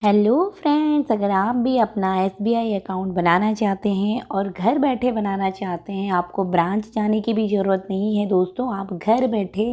Hello friends, अगर आप भी अपना एसबीआई अकाउंट बनाना चाहते हैं और घर बैठे बनाना चाहते हैं, आपको ब्रांच जाने की भी ज़रूरत नहीं है दोस्तों। आप घर बैठे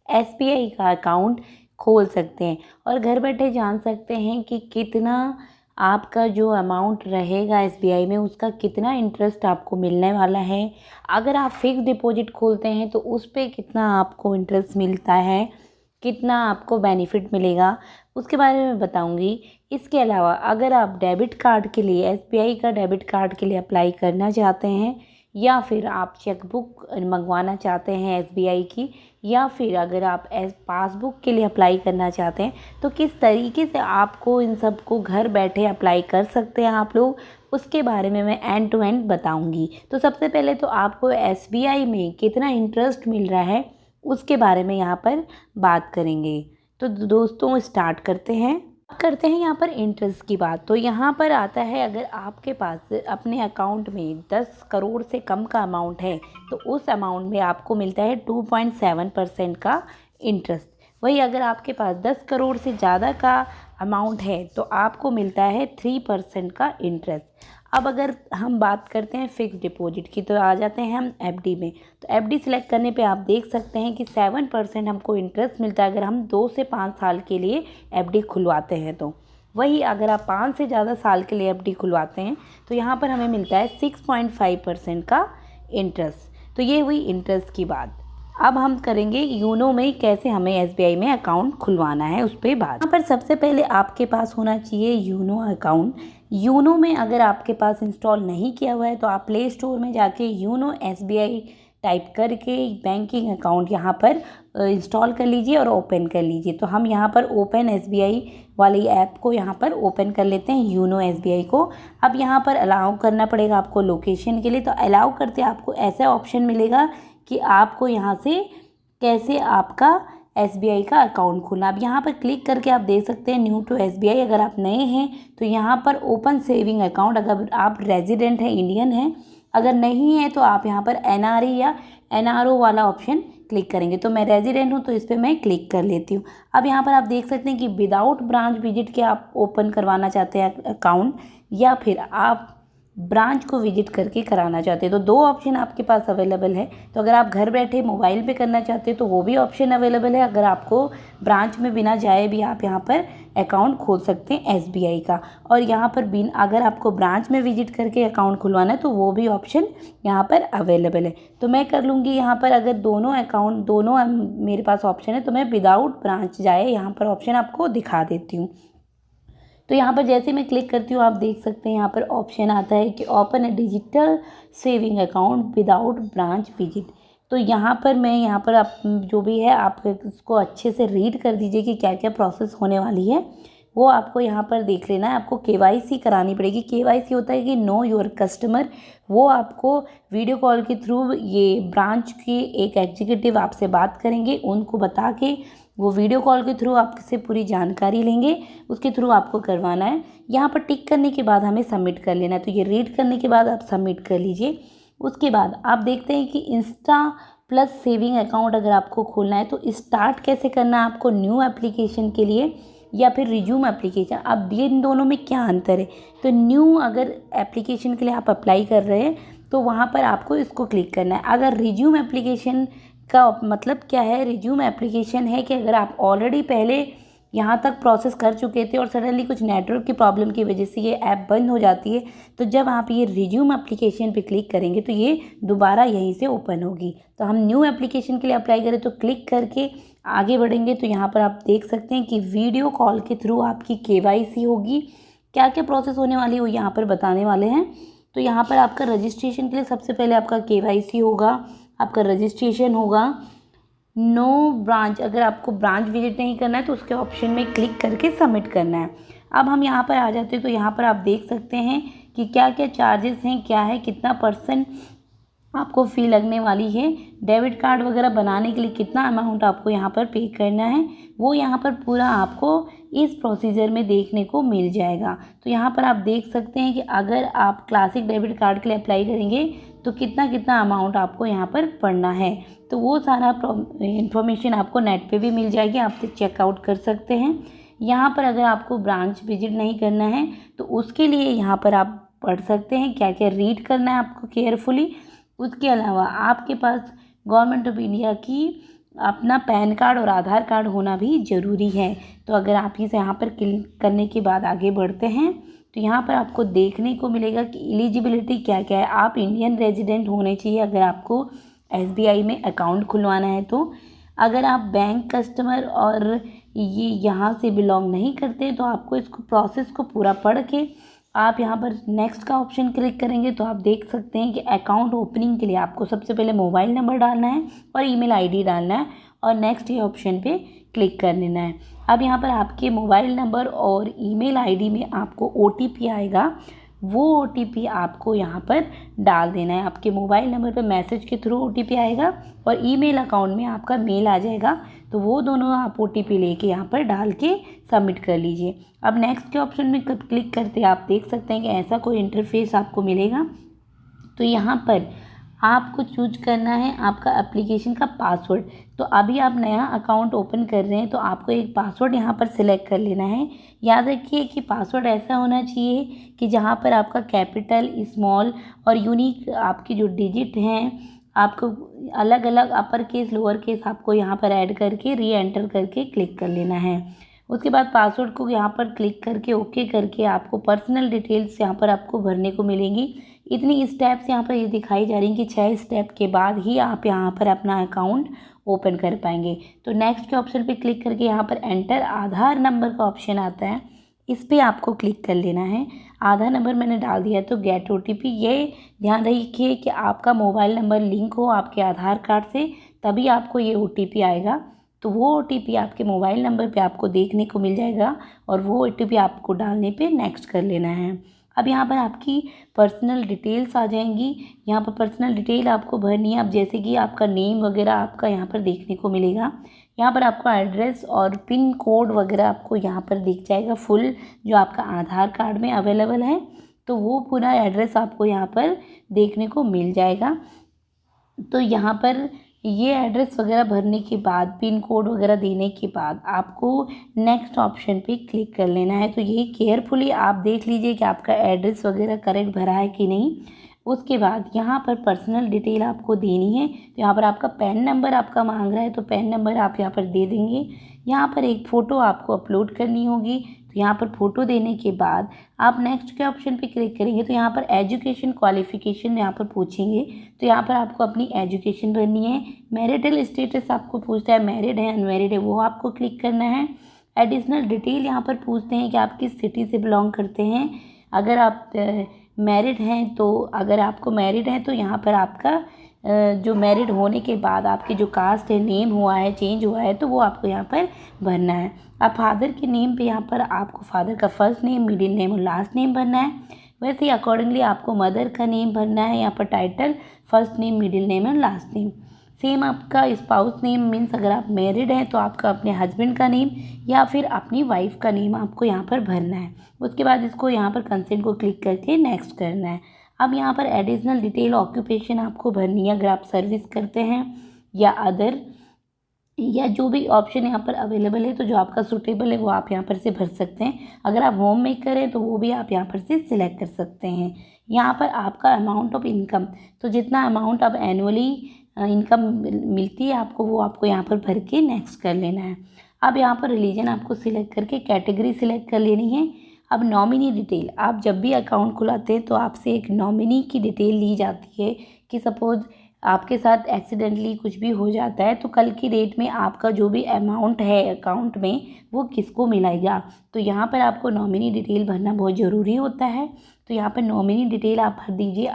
एसबीआई का अकाउंट खोल सकते हैं और घर बैठे जान सकते हैं कि कितना आपका जो अमाउंट रहेगा एसबीआई में, उसका कितना इंटरेस्ट आपको मिलने वाला है। अगर आप फिक्स डिपॉजिट खोलते हैं तो उस पर कितना आपको इंटरेस्ट मिलता है, कितना आपको बेनिफिट मिलेगा, उसके बारे में बताऊंगी। इसके अलावा अगर आप डेबिट कार्ड के लिए, एसबीआई का डेबिट कार्ड के लिए अप्लाई करना चाहते हैं, या फिर आप चेकबुक मंगवाना चाहते हैं एसबीआई की, या फिर अगर आप पासबुक के लिए अप्लाई करना चाहते हैं, तो किस तरीके से आपको इन सब को घर बैठे अप्लाई कर सकते हैं आप लोग, उसके बारे में मैं एंड टू एंड बताऊंगी। तो सबसे पहले तो आपको एसबीआई में कितना इंटरेस्ट मिल रहा है उसके बारे में यहाँ पर बात करेंगे। तो दोस्तों स्टार्ट करते हैं यहाँ पर इंटरेस्ट की बात। तो यहाँ पर आता है, अगर आपके पास अपने अकाउंट में 10 करोड़ से कम का अमाउंट है तो उस अमाउंट में आपको मिलता है 2.7% का इंटरेस्ट। वही अगर आपके पास 10 करोड़ से ज़्यादा का अमाउंट है तो आपको मिलता है 3% का इंटरेस्ट। अब अगर हम बात करते हैं फिक्स डिपॉजिट की, तो आ जाते हैं हम एफडी में। तो एफडी सिलेक्ट करने पे आप देख सकते हैं कि 7% हमको इंटरेस्ट मिलता है अगर हम 2 से 5 साल के लिए एफडी खुलवाते हैं। तो वही अगर आप 5 से ज़्यादा साल के लिए एफडी खुलवाते हैं तो यहाँ पर हमें मिलता है 6.5% का इंटरेस्ट। तो ये हुई इंटरेस्ट की बात। अब हम करेंगे यूनो में कैसे हमें एसबीआई में अकाउंट खुलवाना है, उस पर बात। यहाँ पर सबसे पहले आपके पास होना चाहिए यूनो अकाउंट। यूनो में अगर आपके पास इंस्टॉल नहीं किया हुआ है तो आप प्ले स्टोर में जाके यूनो एसबीआई टाइप करके बैंकिंग अकाउंट यहाँ पर इंस्टॉल कर लीजिए और ओपन कर लीजिए। तो हम यहाँ पर ओपन एसबीआई वाली ऐप को यहाँ पर ओपन कर लेते हैं, यूनो एसबीआई को। अब यहाँ पर अलाउ करना पड़ेगा आपको लोकेशन के लिए। तो अलाउ करते आपको ऐसा ऑप्शन मिलेगा कि आपको यहाँ से कैसे आपका एसबीआई का अकाउंट खोलना। अब यहाँ पर क्लिक करके आप देख सकते हैं न्यू टू एसबीआई। अगर आप नए हैं तो यहाँ पर ओपन सेविंग अकाउंट, अगर आप रेजिडेंट हैं, इंडियन हैं, अगर नहीं है तो आप यहाँ पर एनआरई या एनआरओ वाला ऑप्शन क्लिक करेंगे। तो मैं रेजिडेंट हूँ तो इस पर मैं क्लिक कर लेती हूँ। अब यहाँ पर आप देख सकते हैं कि विदाउट ब्रांच विजिट के आप ओपन करवाना चाहते हैं अकाउंट, या फिर आप ब्रांच को विजिट करके कराना चाहते हैं। तो 2 ऑप्शन आपके पास अवेलेबल है। तो अगर आप घर बैठे मोबाइल पे करना चाहते हैं तो वो भी ऑप्शन अवेलेबल है। अगर आपको ब्रांच में बिना जाए भी आप यहाँ पर अकाउंट खोल सकते हैं एसबीआई का। और यहाँ पर अगर आपको ब्रांच में विजिट करके अकाउंट खुलवाना है तो वो भी ऑप्शन यहाँ पर अवेलेबल है। तो मैं कर लूँगी यहाँ पर, अगर दोनों मेरे पास ऑप्शन है तो मैं विदाउट ब्रांच जाए यहाँ पर ऑप्शन आपको दिखा देती हूँ। तो यहाँ पर जैसे मैं क्लिक करती हूँ आप देख सकते हैं यहाँ पर ऑप्शन आता है कि open a digital saving account without branch visit. तो यहाँ पर आप जो भी है आप इसको अच्छे से रीड कर दीजिए कि क्या क्या प्रोसेस होने वाली है, वो आपको यहाँ पर देख लेना है। आपको केवाईसी करानी पड़ेगी। केवाईसी होता है कि नो योर कस्टमर। वो आपको वीडियो कॉल के थ्रू ये ब्रांच की एक एग्जीक्यूटिव आपसे बात करेंगे, उनको बता के वो वीडियो कॉल के थ्रू आपसे पूरी जानकारी लेंगे, उसके थ्रू आपको करवाना है। यहाँ पर टिक करने के बाद हमें सबमिट कर लेना है। तो ये रीड करने के बाद आप सबमिट कर लीजिए। उसके बाद आप देखते हैं कि इंस्टा प्लस सेविंग अकाउंट अगर आपको खोलना है तो स्टार्ट कैसे करना है आपको, न्यू एप्लीकेशन के लिए या फिर रिज्यूम एप्लीकेशन। अब ये इन दोनों में क्या अंतर है? तो न्यू अगर एप्लीकेशन के लिए आप अप्लाई कर रहे हैं तो वहाँ पर आपको इसको क्लिक करना है। अगर रिज्यूम एप्लीकेशन का मतलब क्या है? रिज्यूम एप्लीकेशन है कि अगर आप ऑलरेडी पहले यहाँ तक प्रोसेस कर चुके थे और सडनली कुछ नेटवर्क की प्रॉब्लम की वजह से ये ऐप बंद हो जाती है, तो जब आप ये रिज्यूम एप्लीकेशन पे क्लिक करेंगे तो ये दोबारा यहीं से ओपन होगी। तो हम न्यू एप्लीकेशन के लिए अप्लाई करें तो क्लिक करके आगे बढ़ेंगे तो यहाँ पर आप देख सकते हैं कि वीडियो कॉल के थ्रू आपकी केवाईसी होगी। क्या क्या प्रोसेस होने वाली है वो यहाँ पर बताने वाले हैं। तो यहाँ पर आपका रजिस्ट्रेशन के लिए सबसे पहले आपका केवाईसी होगा, आपका रजिस्ट्रेशन होगा। नो ब्रांच, अगर आपको ब्रांच विजिट नहीं करना है तो उसके ऑप्शन में क्लिक करके सबमिट करना है। अब हम यहाँ पर आ जाते हैं तो यहाँ पर आप देख सकते हैं कि क्या क्या चार्जेस हैं, क्या है, कितना % आपको फ़ी लगने वाली है, डेबिट कार्ड वगैरह बनाने के लिए कितना अमाउंट आपको यहाँ पर पे करना है, वो यहाँ पर पूरा आपको इस प्रोसीजर में देखने को मिल जाएगा। तो यहाँ पर आप देख सकते हैं कि अगर आप क्लासिक डेबिट कार्ड के लिए अप्लाई करेंगे तो कितना कितना अमाउंट आपको यहाँ पर पड़ना है। तो वो सारा इन्फॉर्मेशन आपको नेट पे भी मिल जाएगी, आप चेकआउट कर सकते हैं। यहाँ पर अगर आपको ब्रांच विजिट नहीं करना है तो उसके लिए यहाँ पर आप पढ़ सकते हैं क्या क्या रीड करना है आपको केयरफुली। उसके अलावा आपके पास गवर्नमेंट ऑफ इंडिया की अपना पैन कार्ड और आधार कार्ड होना भी ज़रूरी है। तो अगर आप इसे यहाँ पर क्लिक करने के बाद आगे बढ़ते हैं तो यहाँ पर आपको देखने को मिलेगा कि एलिजिबिलिटी क्या क्या है। आप इंडियन रेजिडेंट होने चाहिए अगर आपको SBI में अकाउंट खुलवाना है। तो अगर आप बैंक कस्टमर और ये यहाँ से बिलोंग नहीं करते तो आपको इसको प्रोसेस को पूरा पढ़ के आप यहाँ पर नेक्स्ट का ऑप्शन क्लिक करेंगे तो आप देख सकते हैं कि अकाउंट ओपनिंग के लिए आपको सबसे पहले मोबाइल नंबर डालना है और ईमेल आईडी डालना है और नेक्स्ट ये ऑप्शन पे क्लिक कर लेना है। अब यहाँ पर आपके मोबाइल नंबर और ईमेल आईडी में आपको OTP आएगा, वो OTP आपको यहाँ पर डाल देना है। आपके मोबाइल नंबर पर मैसेज के थ्रू OTP आएगा और ईमेल अकाउंट में आपका मेल आ जाएगा, तो वो दोनों आप OTP लेके यहाँ पर डाल के सबमिट कर लीजिए। अब नेक्स्ट के ऑप्शन में क्लिक करते आप देख सकते हैं कि ऐसा कोई इंटरफेस आपको मिलेगा। तो यहाँ पर आपको चूज करना है आपका एप्लीकेशन का पासवर्ड। तो अभी आप नया अकाउंट ओपन कर रहे हैं तो आपको एक पासवर्ड यहाँ पर सिलेक्ट कर लेना है। याद रखिए कि पासवर्ड ऐसा होना चाहिए कि जहाँ पर आपका कैपिटल, स्मॉल और यूनिक आपकी जो डिजिट हैं आपको अलग अलग अपर केस लोअर केस आपको यहाँ पर ऐड करके री एंटर करके क्लिक कर लेना है। उसके बाद पासवर्ड को यहाँ पर क्लिक करके ओके करके आपको पर्सनल डिटेल्स यहाँ पर आपको भरने को मिलेंगी। इतनी स्टेप्स यहाँ पर ये दिखाई जा रही हैं कि 6 स्टेप के बाद ही आप यहाँ पर अपना अकाउंट ओपन कर पाएंगे। तो नेक्स्ट के ऑप्शन पे क्लिक करके यहाँ पर एंटर आधार नंबर का ऑप्शन आता है, इस पर आपको क्लिक कर लेना है। आधार नंबर मैंने डाल दिया तो गेट OTP। ये ध्यान रखिए कि आपका मोबाइल नंबर लिंक हो आपके आधार कार्ड से, तभी आपको ये OTP आएगा। तो वो OTP आपके मोबाइल नंबर पे आपको देखने को मिल जाएगा और वो OTP आपको डालने पे नेक्स्ट कर लेना है। अब यहाँ पर आपकी पर्सनल डिटेल्स आ जाएंगी। यहाँ पर पर्सनल डिटेल आपको भरनी है। अब जैसे कि आपका नेम वगैरह आपका यहाँ पर देखने को मिलेगा। यहाँ पर आपको एड्रेस और पिन कोड वगैरह आपको यहाँ पर दिख जाएगा फुल, जो आपका आधार कार्ड में अवेलेबल है। तो वो पूरा एड्रेस आपको यहाँ पर देखने को मिल जाएगा। तो यहाँ पर ये एड्रेस वगैरह भरने के बाद, पिन कोड वगैरह देने के बाद आपको नेक्स्ट ऑप्शन पे क्लिक कर लेना है। तो ये केयरफुली आप देख लीजिए कि आपका एड्रेस वगैरह करेक्ट भरा है कि नहीं। उसके बाद यहाँ पर पर्सनल डिटेल आपको देनी है। तो यहाँ पर आपका पैन नंबर आपका मांग रहा है तो पैन नंबर आप यहाँ पर दे देंगे। यहाँ पर एक फ़ोटो आपको अपलोड करनी होगी। तो यहाँ पर फ़ोटो देने के बाद आप नेक्स्ट के ऑप्शन पे क्लिक करेंगे तो यहाँ पर एजुकेशन क्वालिफ़िकेशन यहाँ पर पूछेंगे। तो यहाँ पर आपको अपनी एजुकेशन भरनी है। मैरिटल स्टेटस आपको पूछता है, मैरिड है अनमैरिड है, वो आपको क्लिक करना है। एडिशनल डिटेल यहाँ पर पूछते हैं कि आप किस सिटी से बिलोंग करते हैं। अगर आप मैरिड हैं तो अगर आपको मैरिड है तो यहाँ पर आपका जो मैरिड होने के बाद आपकी जो कास्ट है, नेम हुआ है, चेंज हुआ है, तो वो आपको यहाँ पर भरना है। अब फादर के नेम पे यहाँ पर आपको फादर का फर्स्ट नेम, मिडिल नेम और लास्ट नेम भरना है। वैसे ही अकॉर्डिंगली आपको मदर का नेम भरना है। यहाँ पर title, first name, middle name और लास्ट नेम। सेम आपका स्पाउस नेम मीन्स अगर आप मैरिड हैं तो आपका अपने हस्बैंड का नेम या फिर अपनी वाइफ का नेम आपको यहाँ पर भरना है। उसके बाद इसको यहाँ पर कंसेंट को क्लिक करके नेक्स्ट करना है। अब यहाँ पर एडिशनल डिटेल ऑक्यूपेशन आपको भरनी है। अगर आप सर्विस करते हैं या अदर या जो भी ऑप्शन यहाँ पर अवेलेबल है तो जो आपका सूटेबल है वो आप यहाँ पर से भर सकते हैं। अगर आप होम मेकर हैं तो वो भी आप यहाँ पर से सिलेक्ट कर सकते हैं। यहाँ पर आपका अमाउंट ऑफ इनकम, तो जितना अमाउंट आप एनुअली इनकम मिलती है आपको वो आपको यहाँ पर भर के नेक्स्ट कर लेना है। अब यहाँ पर रिलीजन आपको सिलेक्ट करके कैटेगरी सिलेक्ट कर लेनी है। अब नॉमिनी डिटेल, आप जब भी अकाउंट खुलाते हैं तो आपसे एक नॉमिनी की डिटेल ली जाती है कि सपोज़ आपके साथ एक्सीडेंटली कुछ भी हो जाता है तो कल की डेट में आपका जो भी अमाउंट है अकाउंट में वो किसको मिलेगा। तो यहाँ पर आपको नॉमिनी डिटेल भरना बहुत ज़रूरी होता है। तो यहाँ पर नॉमिनी डिटेल आप भर दीजिए।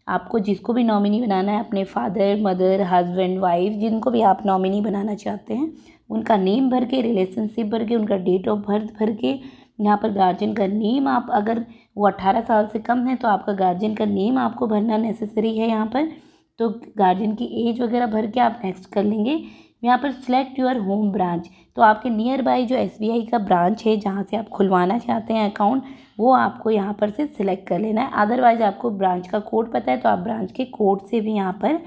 आपको जिसको भी नॉमिनी बनाना है, अपने फादर, मदर, हस्बैंड, वाइफ, जिनको भी आप नॉमिनी बनाना चाहते हैं उनका नेम भर के, रिलेशनशिप भर के, उनका डेट ऑफ बर्थ भर के, यहाँ पर गार्जियन का नेम, आप अगर वो 18 साल से कम है तो आपका गार्जियन का नेम आपको भरना नेसेसरी है यहाँ पर। तो गार्जियन की एज वगैरह भर के आप नेक्स्ट कर लेंगे। यहाँ पर सिलेक्ट योर होम ब्रांच, तो आपके नियर बाई जो SBI का ब्रांच है जहाँ से आप खुलवाना चाहते हैं अकाउंट वो आपको यहाँ पर से सिलेक्ट कर लेना है। अदरवाइज़ आपको ब्रांच का कोड पता है तो आप ब्रांच के कोड से भी यहाँ पर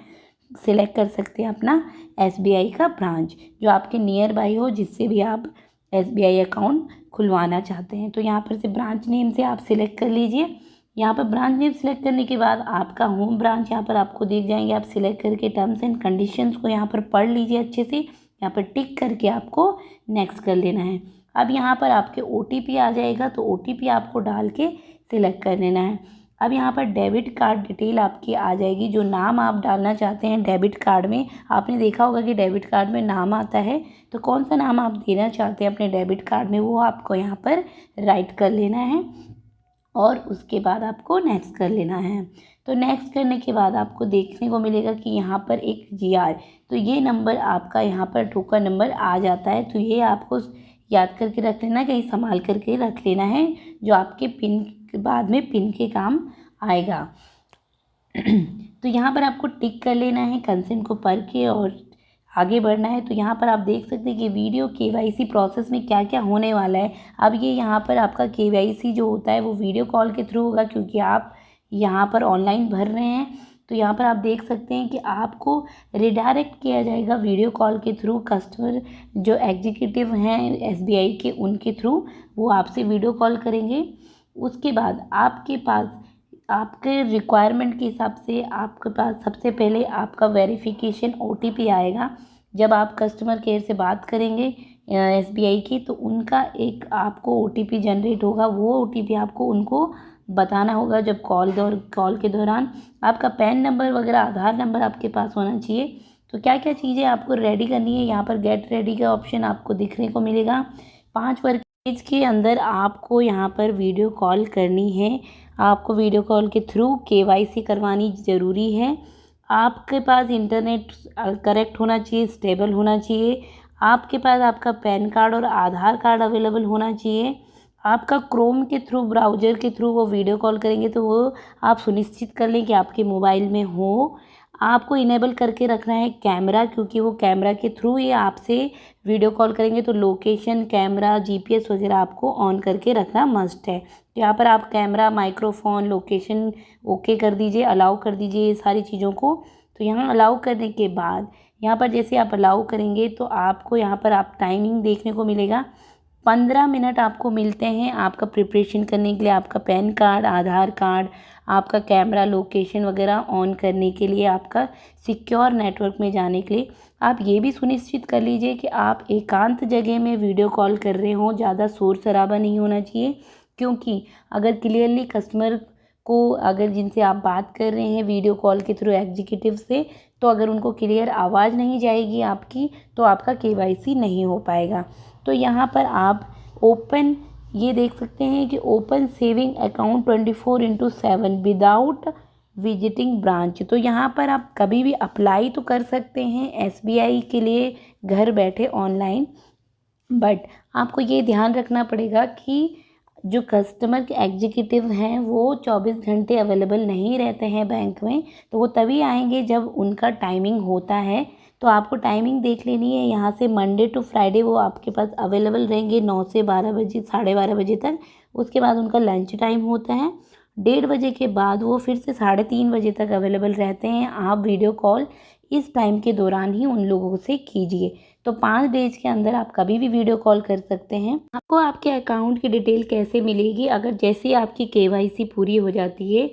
सिलेक्ट कर सकते हैं अपना SBI का ब्रांच जो आपके नियर बाई हो, जिससे भी आप SBI अकाउंट खुलवाना चाहते हैं। तो यहाँ पर से ब्रांच नेम से आप सिलेक्ट कर लीजिए। यहाँ पर ब्रांच नेम सिलेक्ट करने के बाद आपका होम ब्रांच यहाँ पर आपको दिख जाएंगे। आप सिलेक्ट करके टर्म्स एंड कंडीशंस को यहाँ पर पढ़ लीजिए अच्छे से। यहाँ पर टिक करके आपको नेक्स्ट कर लेना है। अब यहाँ पर आपके OTP आ जाएगा, तो OTP आपको डाल के सिलेक्ट कर लेना है। अब यहाँ पर डेबिट कार्ड डिटेल आपकी आ जाएगी। जो नाम आप डालना चाहते हैं डेबिट कार्ड में, आपने देखा होगा कि डेबिट कार्ड में नाम आता है, तो कौन सा नाम आप देना चाहते हैं अपने डेबिट कार्ड में वो आपको यहाँ पर राइट कर लेना है और उसके बाद आपको नेक्स्ट कर लेना है। तो नेक्स्ट करने के बाद आपको देखने को मिलेगा कि यहाँ पर एक GR, तो ये नंबर आपका यहाँ पर टोकन नंबर आ जाता है। तो ये आपको याद करके रख लेना, कहीं संभाल करके रख लेना है, जो आपके पिन बाद में पिन के काम आएगा। तो यहाँ पर आपको टिक कर लेना है, कंसेंट को पढ़ के और आगे बढ़ना है। तो यहाँ पर आप देख सकते हैं कि वीडियो KYC प्रोसेस में क्या क्या होने वाला है। अब ये यहाँ पर आपका KYC जो होता है वो वीडियो कॉल के थ्रू होगा, क्योंकि आप यहाँ पर ऑनलाइन भर रहे हैं। तो यहाँ पर आप देख सकते हैं कि आपको रिडायरेक्ट किया जाएगा वीडियो कॉल के थ्रू। कस्टमर जो एग्जीक्यूटिव हैं SBI के, उनके थ्रू वो आपसे वीडियो कॉल करेंगे। उसके बाद आपके पास आपके रिक्वायरमेंट के हिसाब से आपके पास सबसे पहले आपका वेरिफिकेशन OTP आएगा। जब आप कस्टमर केयर से बात करेंगे SBI की, तो उनका एक आपको OTP जनरेट होगा। वो OTP आपको उनको बताना होगा जब कॉल के दौरान। आपका पैन नंबर वगैरह, आधार नंबर आपके पास होना चाहिए। तो क्या क्या चीज़ें आपको रेडी करनी है, यहाँ पर गेट रेडी का ऑप्शन आपको दिखने को मिलेगा। 5 वर्किंग के अंदर आपको यहाँ पर वीडियो कॉल करनी है। आपको वीडियो कॉल के थ्रू KYC करवानी ज़रूरी है। आपके पास इंटरनेट करेक्ट होना चाहिए, स्टेबल होना चाहिए। आपके पास आपका पैन कार्ड और आधार कार्ड अवेलेबल होना चाहिए। आपका क्रोम के थ्रू, ब्राउज़र के थ्रू वो वीडियो कॉल करेंगे, तो वो आप सुनिश्चित कर लें कि आपके मोबाइल में हो। आपको इनेबल करके रखना है कैमरा, क्योंकि वो कैमरा के थ्रू ये आपसे वीडियो कॉल करेंगे। तो लोकेशन, कैमरा, GPS वगैरह आपको ऑन करके रखना मस्ट है। तो यहाँ पर आप कैमरा, माइक्रोफोन, लोकेशन ओके कर दीजिए, अलाउ कर दीजिए ये सारी चीज़ों को। तो यहाँ अलाउ करने के बाद यहाँ पर जैसे आप अलाउ करेंगे तो आपको यहाँ पर आप टाइमिंग देखने को मिलेगा। 15 मिनट आपको मिलते हैं आपका प्रिपरेशन करने के लिए, आपका पैन कार्ड, आधार कार्ड, आपका कैमरा, लोकेशन वगैरह ऑन करने के लिए, आपका सिक्योर नेटवर्क में जाने के लिए। आप ये भी सुनिश्चित कर लीजिए कि आप एकांत जगह में वीडियो कॉल कर रहे हों, ज़्यादा शोर शराबा नहीं होना चाहिए। क्योंकि अगर क्लियरली कस्टमर को, अगर जिनसे आप बात कर रहे हैं वीडियो कॉल के थ्रू एग्जीक्यूटिव से, तो अगर उनको क्लियर आवाज़ नहीं जाएगी आपकी, तो आपका KYC नहीं हो पाएगा। तो यहाँ पर आप ओपन, ये देख सकते हैं कि open saving account 24/7 without visiting branch. तो यहाँ पर आप कभी भी अप्लाई तो कर सकते हैं SBI के लिए घर बैठे ऑनलाइन, बट आपको ये ध्यान रखना पड़ेगा कि जो कस्टमर के एग्जीक्यूटिव हैं वो 24 घंटे अवेलेबल नहीं रहते हैं बैंक में। तो वो तभी आएंगे जब उनका टाइमिंग होता है। तो आपको टाइमिंग देख लेनी है। यहाँ से मंडे टू फ्राइडे वो आपके पास अवेलेबल रहेंगे 9 से 12 बजे, 12:30 बजे तक। उसके बाद उनका लंच टाइम होता है 1:30 बजे के बाद वो फिर से 3:30 बजे तक अवेलेबल रहते हैं। आप वीडियो कॉल इस टाइम के दौरान ही उन लोगों से कीजिए। तो 5 डेज के अंदर आप कभी भी वीडियो कॉल कर सकते हैं। आपको आपके अकाउंट की डिटेल कैसे मिलेगी? अगर जैसे आपकी KYC पूरी हो जाती है,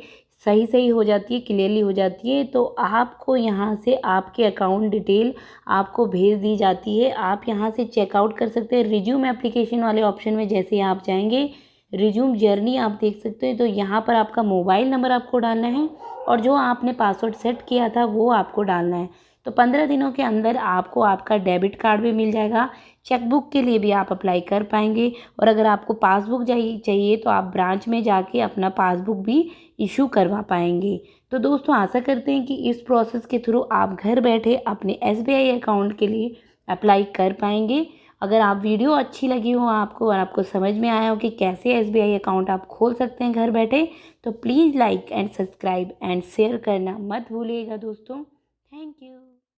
सही हो जाती है, क्लियरली हो जाती है, तो आपको यहाँ से आपके अकाउंट डिटेल आपको भेज दी जाती है। आप यहाँ से चेकआउट कर सकते हैं। रिज्यूम एप्लीकेशन वाले ऑप्शन में जैसे ही आप जाएंगे, रिज्यूम जर्नी आप देख सकते हैं। तो यहाँ पर आपका मोबाइल नंबर आपको डालना है और जो आपने पासवर्ड सेट किया था वो आपको डालना है। तो 15 दिनों के अंदर आपको आपका डेबिट कार्ड भी मिल जाएगा। चेकबुक के लिए भी आप अप्लाई कर पाएंगे। और अगर आपको पासबुक चाहिए तो आप ब्रांच में जाके अपना पासबुक भी इशू करवा पाएंगे। तो दोस्तों, आशा करते हैं कि इस प्रोसेस के थ्रू आप घर बैठे अपने SBI अकाउंट के लिए अप्लाई कर पाएंगे। अगर आप वीडियो अच्छी लगी हो आपको और आपको समझ में आया हो कि कैसे SBI अकाउंट आप खोल सकते हैं घर बैठे, तो please like and subscribe and share करना मत भूलिएगा दोस्तों। Thank you.